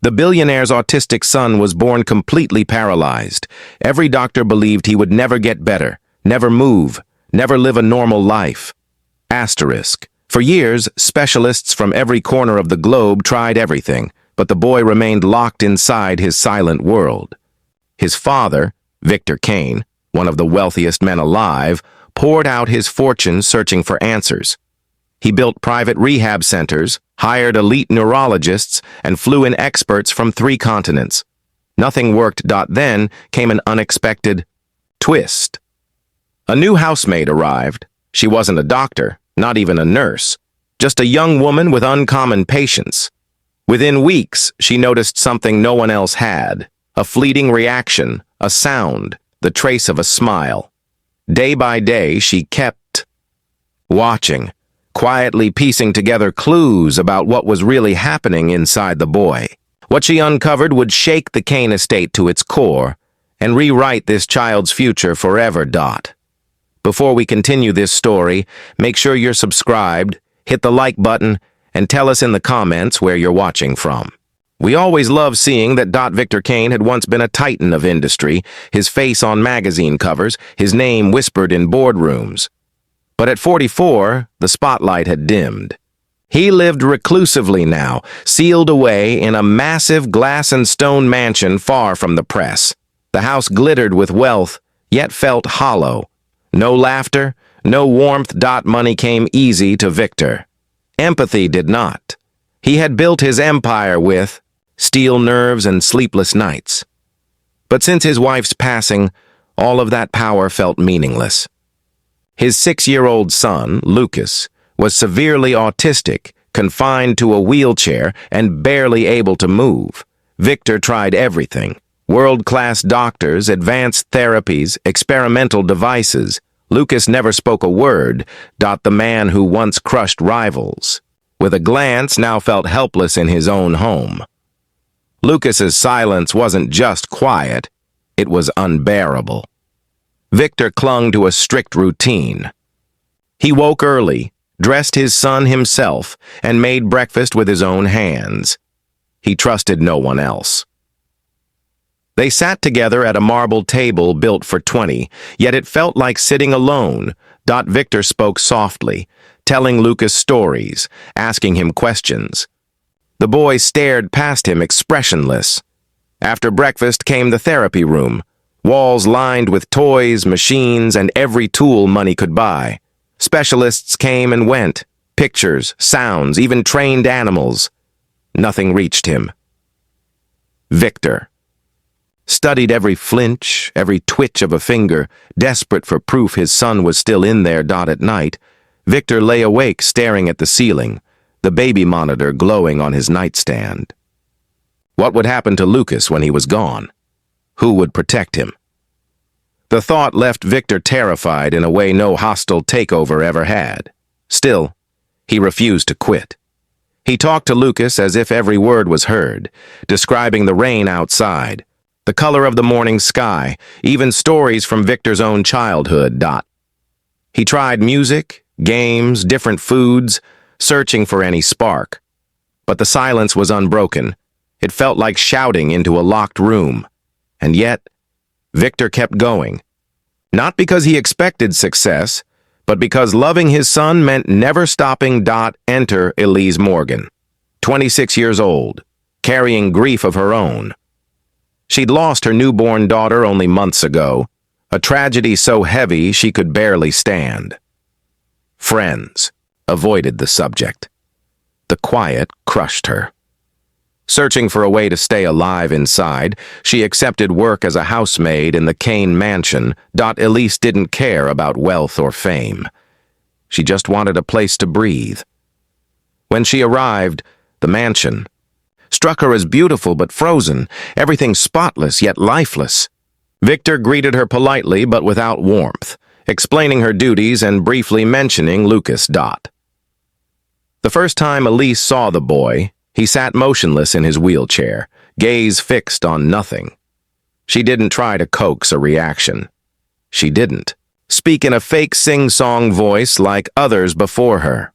The billionaire's autistic son was born completely paralyzed. Every doctor believed he would never get better, never move, never live a normal life. Asterisk. For years, specialists from every corner of the globe tried everything, but the boy remained locked inside his silent world. His father, Victor Kane, one of the wealthiest men alive, poured out his fortune searching for answers. He built private rehab centers, hired elite neurologists, and flew in experts from 3 continents. Nothing worked. Then came an unexpected twist. A new housemaid arrived. She wasn't a doctor, not even a nurse, just a young woman with uncommon patience. Within weeks, she noticed something no one else had, a fleeting reaction, a sound, the trace of a smile. Day by day, she kept watching, quietly piecing together clues about what was really happening inside the boy. What she uncovered would shake the Kane estate to its core and rewrite this child's future forever. Before we continue this story, make sure you're subscribed, hit the like button, and tell us in the comments where you're watching from. We always love seeing that Victor Kane had once been a titan of industry, his face on magazine covers, his name whispered in boardrooms. But at 44, the spotlight had dimmed. He lived reclusively now, sealed away in a massive glass and stone mansion far from the press. The house glittered with wealth, yet felt hollow. No laughter, no warmth. Money came easy to Victor. Empathy did not. He had built his empire with steel nerves and sleepless nights. But since his wife's passing, all of that power felt meaningless. His 6-year-old son, Lucas, was severely autistic, confined to a wheelchair, and barely able to move. Victor tried everything: world-class doctors, advanced therapies, experimental devices. Lucas never spoke a word. The man who once crushed rivals, with a glance, now felt helpless in his own home. Lucas's silence wasn't just quiet, it was unbearable. Victor clung to a strict routine. He woke early, dressed his son himself, and made breakfast with his own hands. He trusted no one else. They sat together at a marble table built for 20, yet it felt like sitting alone. Victor spoke softly, telling Lucas stories, asking him questions. The boy stared past him, expressionless. After breakfast came the therapy room, walls lined with toys, machines, and every tool money could buy. Specialists came and went, pictures, sounds, even trained animals. Nothing reached him. Victor studied every flinch, every twitch of a finger, desperate for proof his son was still in there. At night, Victor lay awake staring at the ceiling, the baby monitor glowing on his nightstand. What would happen to Lucas when he was gone? Who would protect him? The thought left Victor terrified in a way no hostile takeover ever had. Still, he refused to quit. He talked to Lucas as if every word was heard, describing the rain outside, the color of the morning sky, even stories from Victor's own childhood. He tried music, games, different foods, searching for any spark. But the silence was unbroken. It felt like shouting into a locked room. And yet, Victor kept going. Not because he expected success, but because loving his son meant never stopping. Enter Elise Morgan, 26 years old, carrying grief of her own. She'd lost her newborn daughter only months ago, a tragedy so heavy she could barely stand. Friends avoided the subject. The quiet crushed her. Searching for a way to stay alive inside, she accepted work as a housemaid in the Kane mansion. Elise didn't care about wealth or fame. She just wanted a place to breathe. When she arrived, the mansion struck her as beautiful but frozen, everything spotless yet lifeless. Victor greeted her politely but without warmth, explaining her duties and briefly mentioning Lucas. The first time Elise saw the boy, he sat motionless in his wheelchair, gaze fixed on nothing. She didn't try to coax a reaction. She didn't speak in a fake sing-song voice like others before her.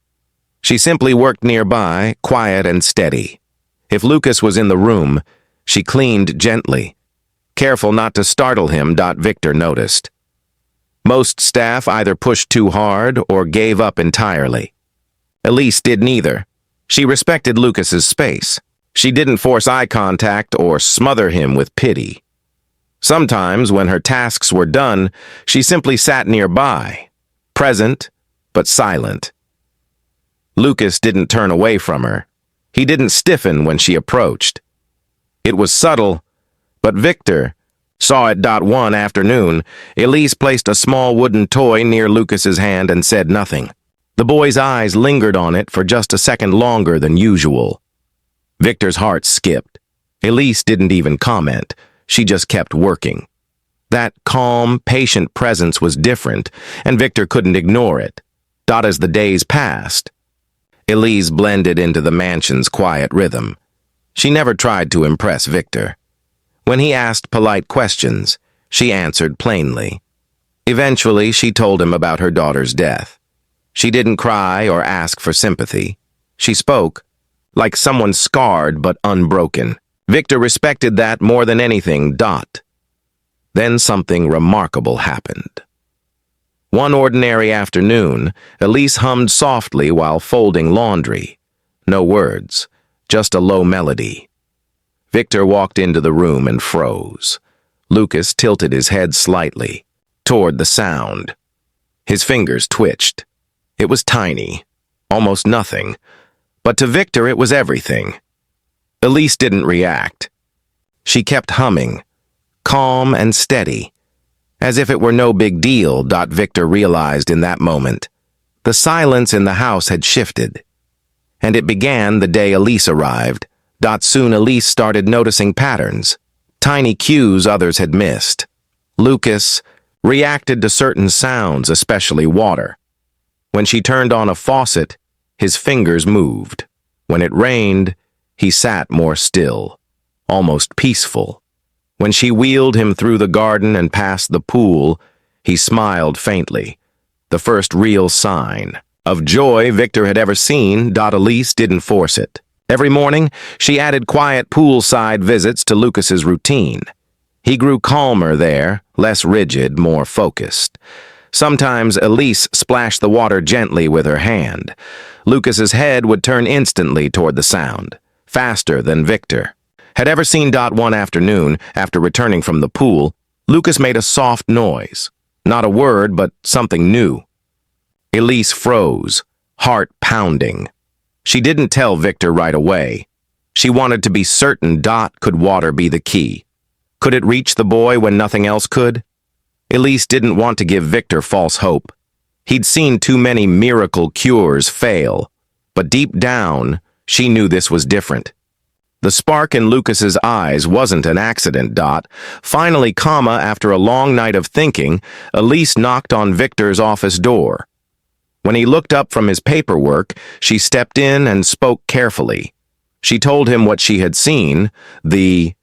She simply worked nearby, quiet and steady. If Lucas was in the room, she cleaned gently, careful not to startle him. Victor noticed. Most staff either pushed too hard or gave up entirely. Elise did neither. She respected Lucas's space. She didn't force eye contact or smother him with pity. Sometimes, when her tasks were done, she simply sat nearby, present but silent. Lucas didn't turn away from her. He didn't stiffen when she approached. It was subtle, but Victor saw it. One afternoon, Elise placed a small wooden toy near Lucas's hand and said nothing. The boy's eyes lingered on it for just a second longer than usual. Victor's heart skipped. Elise didn't even comment. She just kept working. That calm, patient presence was different, and Victor couldn't ignore it. As the days passed, Elise blended into the mansion's quiet rhythm. She never tried to impress Victor. When he asked polite questions, she answered plainly. Eventually, she told him about her daughter's death. She didn't cry or ask for sympathy. She spoke, like someone scarred but unbroken. Victor respected that more than anything. Then something remarkable happened. One ordinary afternoon, Elise hummed softly while folding laundry. No words, just a low melody. Victor walked into the room and froze. Lucas tilted his head slightly, toward the sound. His fingers twitched. It was tiny, almost nothing, but to Victor it was everything. Elise didn't react. She kept humming, calm and steady, as if it were no big deal. Victor realized in that moment. The silence in the house had shifted. And it began the day Elise arrived. Soon Elise started noticing patterns, tiny cues others had missed. Lucas reacted to certain sounds, especially water. When she turned on a faucet, his fingers moved. When it rained, he sat more still, almost peaceful. When she wheeled him through the garden and past the pool, he smiled faintly, the first real sign of joy Victor had ever seen. Elise didn't force it. Every morning, she added quiet poolside visits to Lucas's routine. He grew calmer there, less rigid, more focused. Sometimes Elise splashed the water gently with her hand. Lucas's head would turn instantly toward the sound, faster than Victor had ever seen. One afternoon, after returning from the pool, Lucas made a soft noise. Not a word, but something new. Elise froze, heart pounding. She didn't tell Victor right away. She wanted to be certain. Could water be the key? Could it reach the boy when nothing else could? Elise didn't want to give Victor false hope. He'd seen too many miracle cures fail. But deep down, she knew this was different. The spark in Lucas's eyes wasn't an accident. Finally, after a long night of thinking, Elise knocked on Victor's office door. When he looked up from his paperwork, she stepped in and spoke carefully. She told him what she had seen, the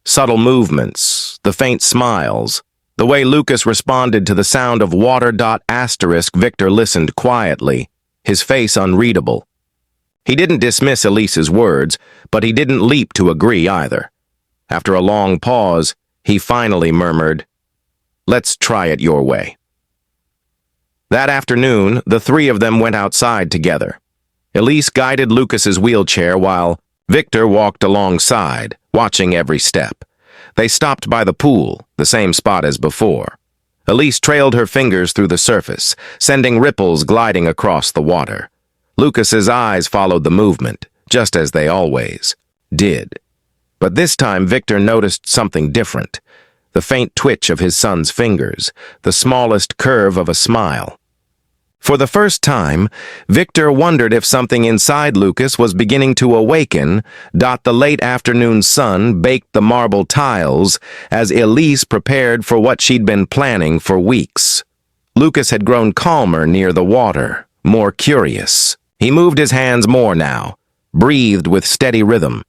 subtle movements, the faint smiles, the way Lucas responded to the sound of water. Victor listened quietly, his face unreadable. He didn't dismiss Elise's words, but he didn't leap to agree either. After a long pause, he finally murmured, "Let's try it your way." That afternoon, the three of them went outside together. Elise guided Lucas's wheelchair while Victor walked alongside, watching every step. They stopped by the pool, the same spot as before. Elise trailed her fingers through the surface, sending ripples gliding across the water. Lucas's eyes followed the movement, just as they always did. But this time Victor noticed something different. The faint twitch of his son's fingers, the smallest curve of a smile. For the first time, Victor wondered if something inside Lucas was beginning to awaken. The late afternoon sun baked the marble tiles as Elise prepared for what she'd been planning for weeks. Lucas had grown calmer near the water, more curious. He moved his hands more now, breathed with steady rhythm,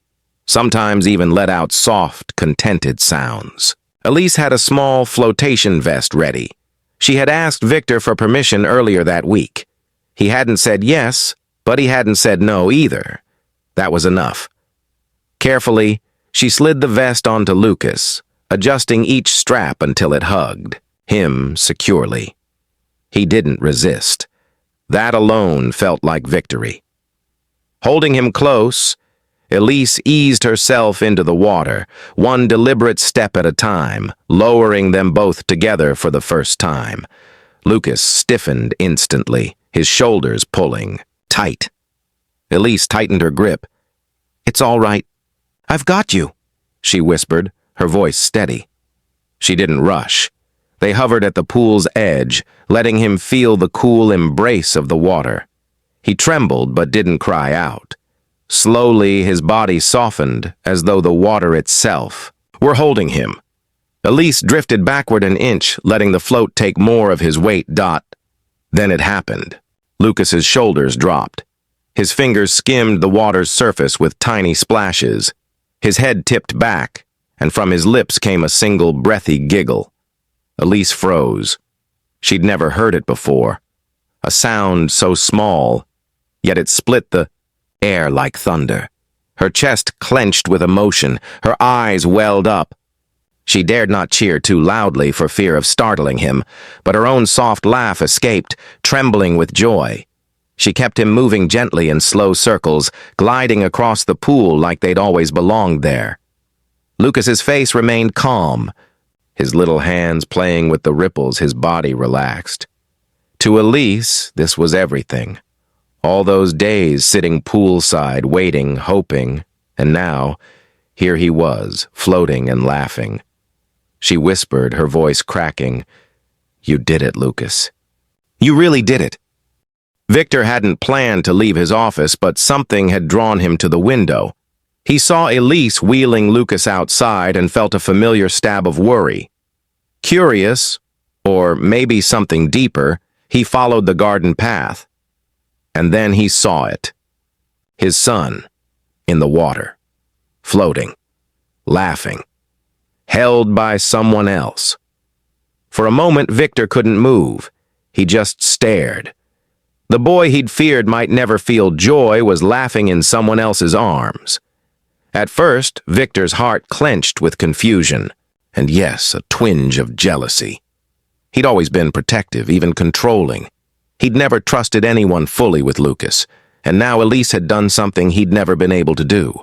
sometimes even let out soft, contented sounds. Elise had a small flotation vest ready. She had asked Victor for permission earlier that week. He hadn't said yes, but he hadn't said no either. That was enough. Carefully, she slid the vest onto Lucas, adjusting each strap until it hugged him securely. He didn't resist. That alone felt like victory. Holding him close, Elise eased herself into the water, one deliberate step at a time, lowering them both together for the first time. Lucas stiffened instantly, his shoulders pulling tight. Elise tightened her grip. "It's all right. I've got you," she whispered, her voice steady. She didn't rush. They hovered at the pool's edge, letting him feel the cool embrace of the water. He trembled but didn't cry out. Slowly, his body softened, as though the water itself were holding him. Elise drifted backward an inch, letting the float take more of his weight. Then it happened. Lucas's shoulders dropped. His fingers skimmed the water's surface with tiny splashes. His head tipped back, and from his lips came a single breathy giggle. Elise froze. She'd never heard it before. A sound so small, yet it split the air like thunder. Her chest clenched with emotion, her eyes welled up. She dared not cheer too loudly for fear of startling him, but her own soft laugh escaped, trembling with joy. She kept him moving gently in slow circles, gliding across the pool like they'd always belonged there. Lucas's face remained calm, his little hands playing with the ripples, his body relaxed. To Elise, this was everything. All those days sitting poolside, waiting, hoping, and now, here he was, floating and laughing. She whispered, her voice cracking, "You did it, Lucas. You really did it." Victor hadn't planned to leave his office, but something had drawn him to the window. He saw Elise wheeling Lucas outside and felt a familiar stab of worry. Curious, or maybe something deeper, he followed the garden path. And then he saw it. His son, in the water, floating, laughing, held by someone else. For a moment, Victor couldn't move. He just stared. The boy he'd feared might never feel joy was laughing in someone else's arms. At first, Victor's heart clenched with confusion, and yes, a twinge of jealousy. He'd always been protective, even controlling. He'd never trusted anyone fully with Lucas, and now Elise had done something he'd never been able to do.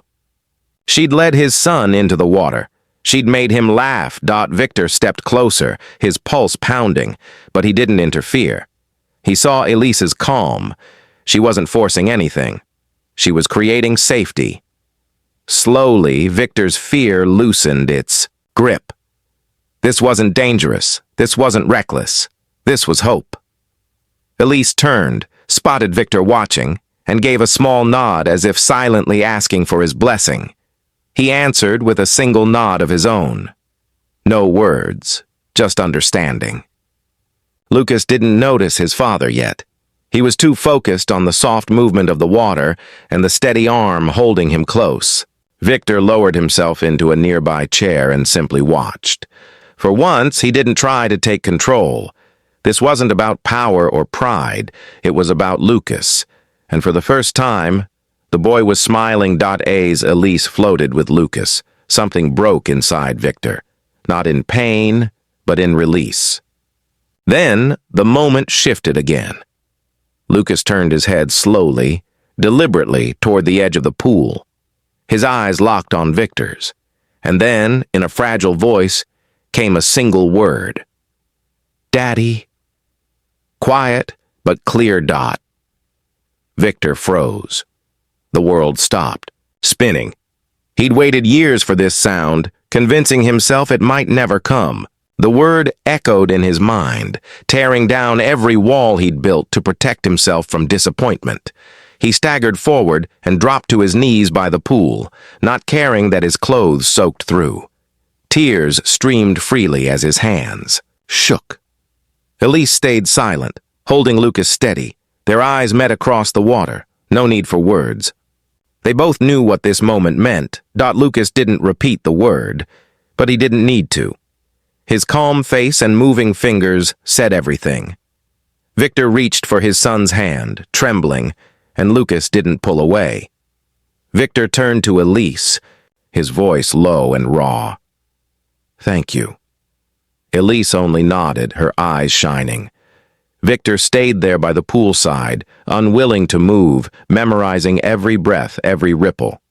She'd led his son into the water. She'd made him laugh. Victor stepped closer, his pulse pounding, but he didn't interfere. He saw Elise's calm. She wasn't forcing anything. She was creating safety. Slowly, Victor's fear loosened its grip. This wasn't dangerous. This wasn't reckless. This was hope. Elise turned, spotted Victor watching, and gave a small nod as if silently asking for his blessing. He answered with a single nod of his own. No words, just understanding. Lucas didn't notice his father yet. He was too focused on the soft movement of the water and the steady arm holding him close. Victor lowered himself into a nearby chair and simply watched. For once, he didn't try to take control. This wasn't about power or pride. It was about Lucas. And for the first time, the boy was smiling. Elise floated with Lucas. Something broke inside Victor. Not in pain, but in release. Then, the moment shifted again. Lucas turned his head slowly, deliberately toward the edge of the pool. His eyes locked on Victor's. And then, in a fragile voice, came a single word. "Daddy." Quiet, but clear. Victor froze. The world stopped, spinning. He'd waited years for this sound, convincing himself it might never come. The word echoed in his mind, tearing down every wall he'd built to protect himself from disappointment. He staggered forward and dropped to his knees by the pool, not caring that his clothes soaked through. Tears streamed freely as his hands shook. Elise stayed silent, holding Lucas steady. Their eyes met across the water. No need for words. They both knew what this moment meant. Lucas didn't repeat the word, but he didn't need to. His calm face and moving fingers said everything. Victor reached for his son's hand, trembling, and Lucas didn't pull away. Victor turned to Elise, his voice low and raw. "Thank you." Elise only nodded, her eyes shining. Victor stayed there by the poolside, unwilling to move, memorizing every breath, every ripple.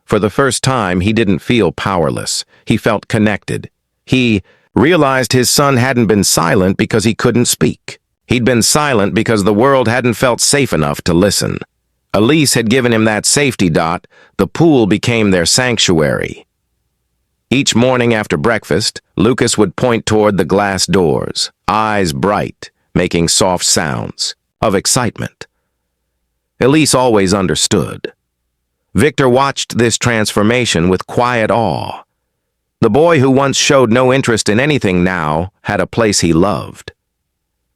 For the first time, he didn't feel powerless. He felt connected. He realized his son hadn't been silent because he couldn't speak. He'd been silent because the world hadn't felt safe enough to listen. Elise had given him that safety dot. The pool became their sanctuary. Each morning after breakfast, Lucas would point toward the glass doors, eyes bright, making soft sounds of excitement. Elise always understood. Victor watched this transformation with quiet awe. The boy who once showed no interest in anything now had a place he loved.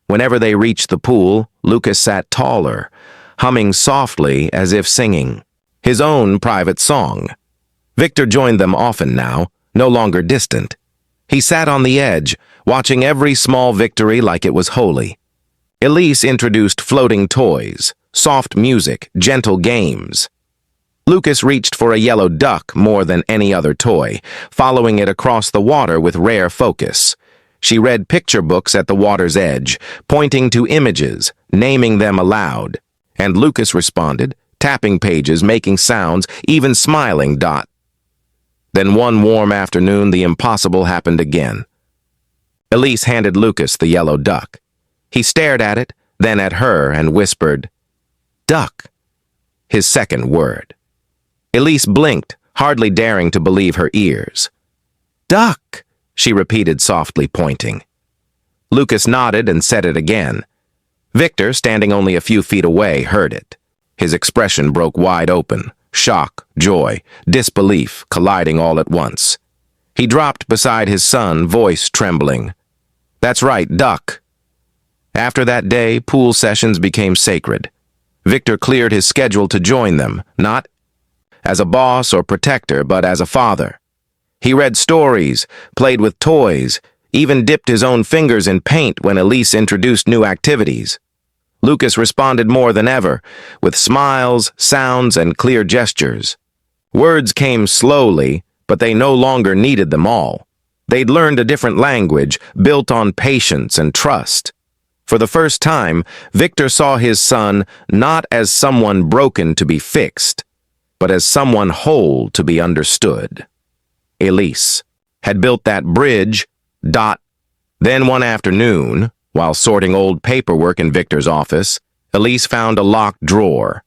Whenever they reached the pool, Lucas sat taller, humming softly as if singing his own private song. Victor joined them often now, no longer distant. He sat on the edge, watching every small victory like it was holy. Elise introduced floating toys, soft music, gentle games. Lucas reached for a yellow duck more than any other toy, following it across the water with rare focus. She read picture books at the water's edge, pointing to images, naming them aloud. And Lucas responded, tapping pages, making sounds, even smiling. Then one warm afternoon, the impossible happened again. Elise handed Lucas the yellow duck. He stared at it, then at her, and whispered, "Duck," his second word. Elise blinked, hardly daring to believe her ears. "Duck," she repeated softly, pointing. Lucas nodded and said it again. Victor, standing only a few feet away, heard it. His expression broke wide open, shock, joy, disbelief colliding all at once. He dropped beside his son, voice trembling. "That's right, duck." After that day, pool sessions became sacred. Victor cleared his schedule to join them, not as a boss or protector, but as a father. He read stories, played with toys, even dipped his own fingers in paint when Elise introduced new activities. Lucas responded more than ever, with smiles, sounds, and clear gestures. Words came slowly, but they no longer needed them all. They'd learned a different language, built on patience and trust. For the first time, Victor saw his son not as someone broken to be fixed, but as someone whole to be understood. Elise had built that bridge. Then one afternoon, while sorting old paperwork in Victor's office, Elise found a locked drawer.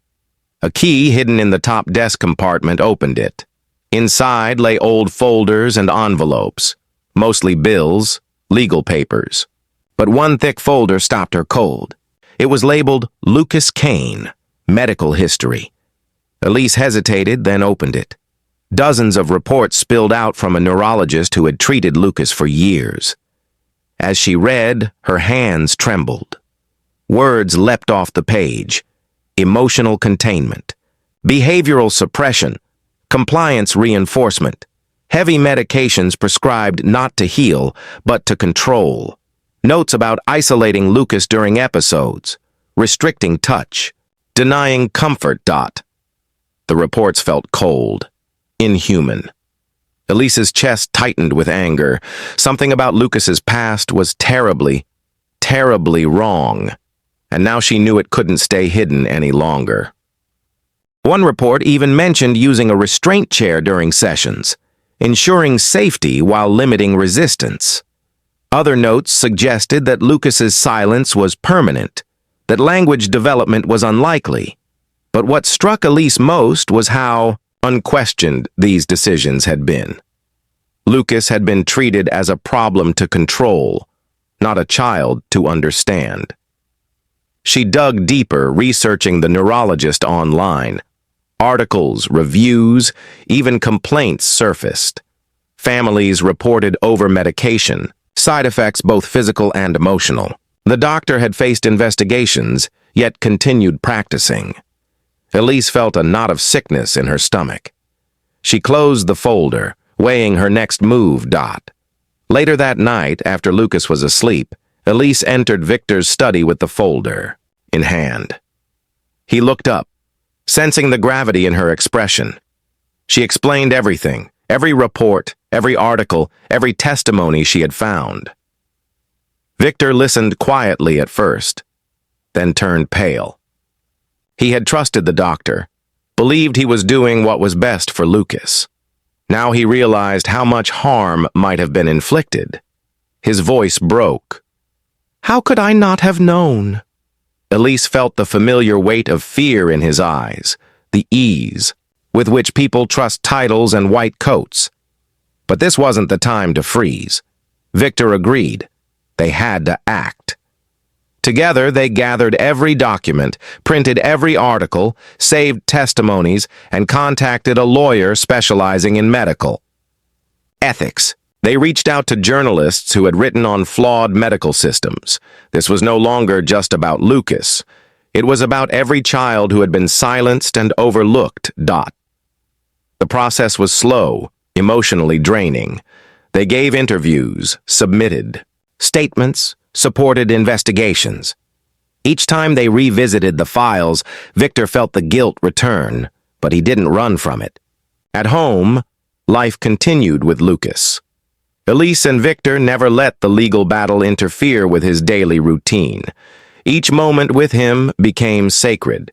A key hidden in the top desk compartment opened it. Inside lay old folders and envelopes, mostly bills, legal papers. But one thick folder stopped her cold. It was labeled Lucas Kane, Medical History. Elise hesitated, then opened it. Dozens of reports spilled out from a neurologist who had treated Lucas for years. As she read, her hands trembled. Words leapt off the page. Emotional containment, behavioral suppression, compliance reinforcement, heavy medications prescribed not to heal, but to control. Notes about isolating Lucas during episodes, restricting touch, denying comfort. The reports felt cold, inhuman. Elise's chest tightened with anger. Something about Lucas's past was terribly, terribly wrong, and now she knew it couldn't stay hidden any longer. One report even mentioned using a restraint chair during sessions, ensuring safety while limiting resistance. Other notes suggested that Lucas's silence was permanent, that language development was unlikely. But what struck Elise most was how unquestioned these decisions had been. Lucas had been treated as a problem to control, not a child to understand. She dug deeper, researching the neurologist online. Articles, reviews, even complaints surfaced. Families reported over-medication, side effects both physical and emotional. The doctor had faced investigations, yet continued practicing. Elise felt a knot of sickness in her stomach. She closed the folder, weighing her next move. Later that night, after Lucas was asleep, Elise entered Victor's study with the folder in hand. He looked up, sensing the gravity in her expression. She explained everything, every report, every article, every testimony she had found. Victor listened quietly at first, then turned pale. He had trusted the doctor, believed he was doing what was best for Lucas. Now he realized how much harm might have been inflicted. His voice broke. "How could I not have known?" Elise felt the familiar weight of fear in his eyes, the ease with which people trust titles and white coats. But this wasn't the time to freeze. Victor agreed. They had to act. Together, they gathered every document, printed every article, saved testimonies, and contacted a lawyer specializing in medical ethics. They reached out to journalists who had written on flawed medical systems. This was no longer just about Lucas. It was about every child who had been silenced and overlooked. The process was slow, emotionally draining. They gave interviews, submitted statements, supported investigations. Each time they revisited the files, Victor felt the guilt return, but he didn't run from it. At home, life continued with Lucas. Elise and Victor never let the legal battle interfere with his daily routine. Each moment with him became sacred.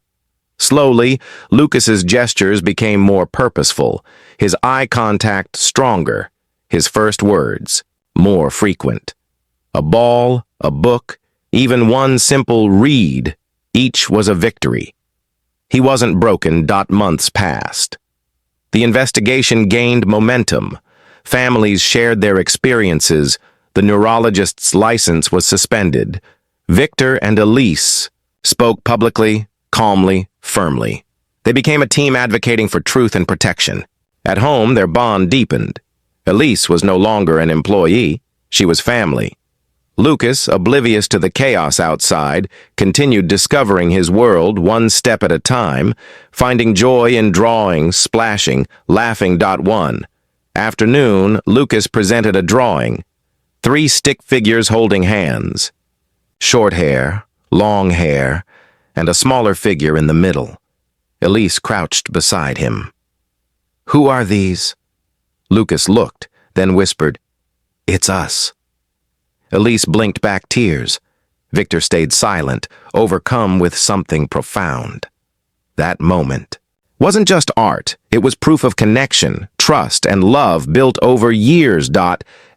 Slowly, Lucas's gestures became more purposeful, his eye contact stronger, his first words more frequent. A ball, a book, even one simple read, each was a victory. He wasn't broken. Months passed. The investigation gained momentum. Families shared their experiences. The neurologist's license was suspended. Victor and Elise spoke publicly, calmly, firmly. They became a team advocating for truth and protection. At home, their bond deepened. Elise was no longer an employee. She was family. Lucas, oblivious to the chaos outside, continued discovering his world one step at a time, finding joy in drawing, splashing, laughing. One afternoon, Lucas presented a drawing. 3 stick figures holding hands. Short hair, long hair, and a smaller figure in the middle. Elise crouched beside him. "Who are these?" Lucas looked, then whispered, "It's us." Elise blinked back tears. Victor stayed silent, overcome with something profound. That moment wasn't just art. It was proof of connection, trust, and love built over years.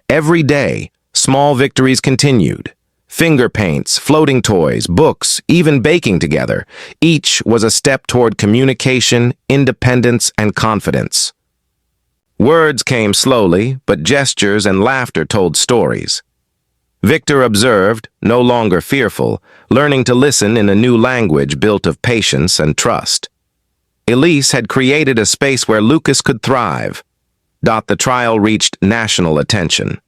Every day, small victories continued. Finger paints, floating toys, books, even baking together. Each was a step toward communication, independence, and confidence. Words came slowly, but gestures and laughter told stories. Victor observed, no longer fearful, learning to listen in a new language built of patience and trust. Elise had created a space where Lucas could thrive. The trial reached national attention.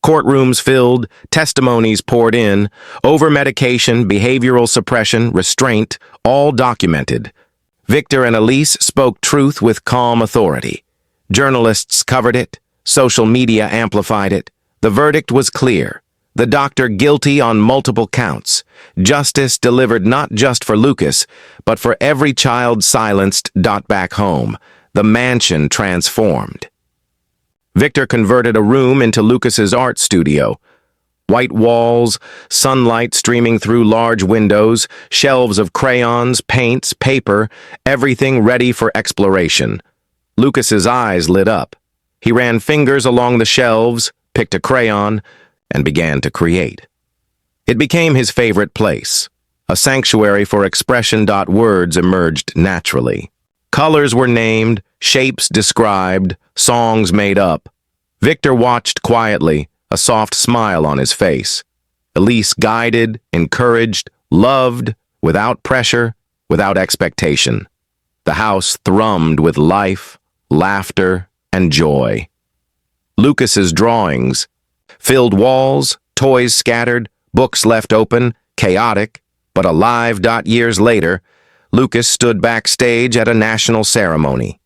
Courtrooms filled, testimonies poured in, over-medication, behavioral suppression, restraint, all documented. Victor and Elise spoke truth with calm authority. Journalists covered it, social media amplified it. The verdict was clear. The doctor guilty on multiple counts. Justice delivered not just for Lucas, but for every child silenced. Back home, the mansion transformed. Victor converted a room into Lucas's art studio. White walls, sunlight streaming through large windows, shelves of crayons, paints, paper, everything ready for exploration. Lucas's eyes lit up. He ran fingers along the shelves, picked a crayon, and began to create. It became his favorite place, a sanctuary for expression. Words emerged naturally. Colors were named, shapes described, songs made up. Victor watched quietly, a soft smile on his face. Elise guided, encouraged, loved, without pressure, without expectation. The house thrummed with life, laughter, and joy. Lucas's drawings filled walls, toys scattered, books left open, chaotic, but alive. Years later, Lucas stood backstage at a national ceremony.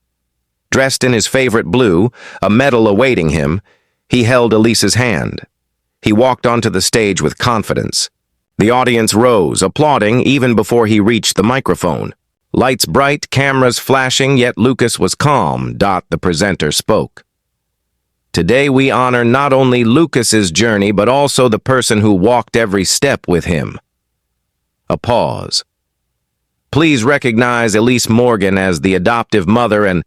Dressed in his favorite blue, a medal awaiting him, he held Elise's hand. He walked onto the stage with confidence. The audience rose, applauding even before he reached the microphone. Lights bright, cameras flashing, yet Lucas was calm. The presenter spoke. Today we honor not only Lucas's journey, but also the person who walked every step with him. A pause. Please recognize Elise Morgan as the adoptive mother and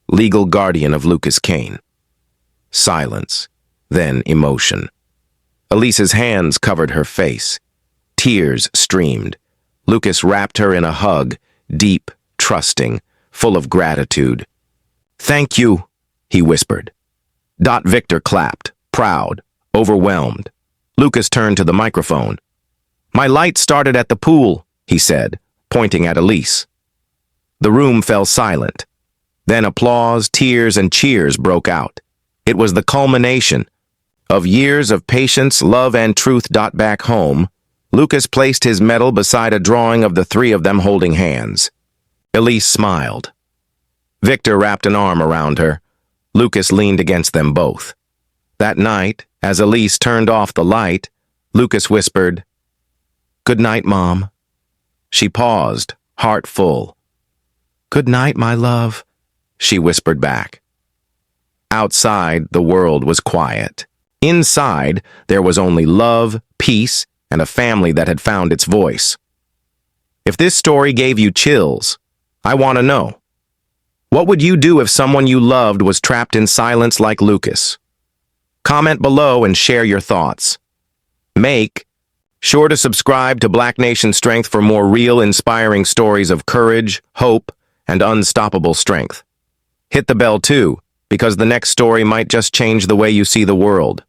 legal guardian of Lucas Kane. Silence, then emotion. Elise's hands covered her face. Tears streamed. Lucas wrapped her in a hug, deep, trusting, full of gratitude. "Thank you," he whispered. Victor clapped, proud, overwhelmed. Lucas turned to the microphone. "My light started at the pool," he said, pointing at Elise. The room fell silent. Then applause, tears, and cheers broke out. It was the culmination of years of patience, love, and truth. Back home, Lucas placed his medal beside a drawing of the three of them holding hands. Elise smiled. Victor wrapped an arm around her. Lucas leaned against them both. That night, as Elise turned off the light, Lucas whispered, "Good night, Mom." She paused, heart full. "Good night, my love," she whispered back. Outside, the world was quiet. Inside, there was only love, peace, and a family that had found its voice. If this story gave you chills, I want to know. What would you do if someone you loved was trapped in silence like Lucas? Comment below and share your thoughts. Make sure to subscribe to Black Nation Strength for more real, inspiring stories of courage, hope, and unstoppable strength. Hit the bell too, because the next story might just change the way you see the world.